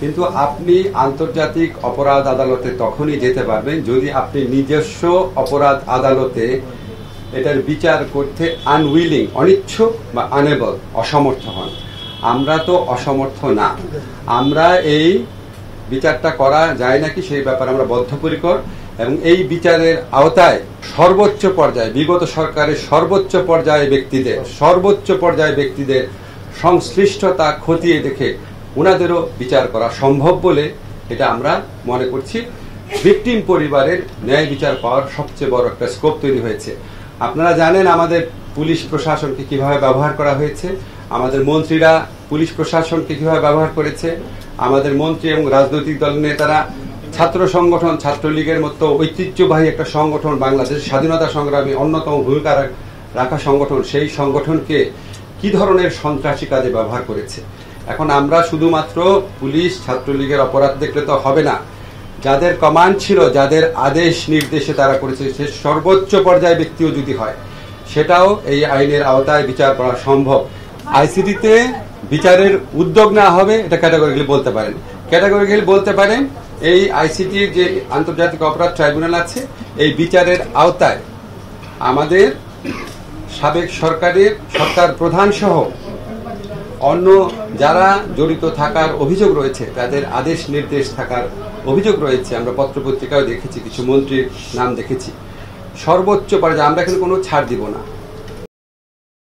কিন্তু আপনি আন্তর্জাতিক অপরাধ আদালতে তখনই যেতে পারবেন যদি আপনি নিজস্ব অপরাধ আদালতে এটার বিচার করতে আনউইলিং, অনিচ্ছুক বা আনেবল, অসমর্থ হন। আমরা তো অসমর্থ না। আমরা এই বিচারটা করা যায় নাকি সেই ব্যাপারে আমরা বদ্ধপরিকর, এবং এই বিচারের আওতায় সর্বোচ্চ পর্যায়ে, বিগত সরকারের সর্বোচ্চ পর্যায়ে ব্যক্তিদের সংশ্লিষ্টতা খতিয়ে দেখে ওনাদেরও বিচার করা সম্ভব বলে এটা আমরা মনে করছি। ভিকটিম পরিবারের ন্যায় বিচার পাওয়ার সবচেয়ে বড় একটা স্কোপ তৈরি হয়েছে। আপনারা জানেন আমাদের পুলিশ প্রশাসনকে কিভাবে ব্যবহার করা হয়েছে, আমাদের মন্ত্রীরা পুলিশ প্রশাসনকে কিভাবে ব্যবহার করেছে, আমাদের মন্ত্রী এবং রাজনৈতিক দলের নেতারা ছাত্র সংগঠন, ছাত্রলীগের মতো ঐতিহ্যবাহী একটা সংগঠন, বাংলাদেশের স্বাধীনতা সংগ্রামে অন্যতম ভূমিকা রাখা সংগঠন, সেই সংগঠনকে কি ধরনের সন্ত্রাসী কাজে ব্যবহার করেছে। এখন আমরা শুধুমাত্র পুলিশ ছাত্রলীগের অপরাধ দেখলে তো হবে না, যাদের কমান্ড ছিল, যাদের আদেশ নির্দেশে তারা করেছে, সে সর্বোচ্চ পর্যায়ে ব্যক্তিও যদি হয় সেটাও এই আইনের আওতায় বিচার করা সম্ভব। আইসিটিতে বিচারের উদ্যোগ নেওয়া হবে, এটা ক্যাটাগরিক্যালি বলতে পারেন। এই আইসিটির যে আন্তর্জাতিক অপরাধ ট্রাইব্যুনাল আছে, এই বিচারের আওতায় আমাদের সাবেক সরকার প্রধান সহ অন্য যারা জড়িত থাকার অভিযোগ রয়েছে, তাদের আদেশ নির্দেশ থাকার অভিযোগ রয়েছে। আমরা পত্রপত্রিকাও দেখেছি, কিছু মন্ত্রীর নাম দেখেছি। সর্বোচ্চ পর্যায়ে আমরা এখানে কোনো ছাড় দিব না।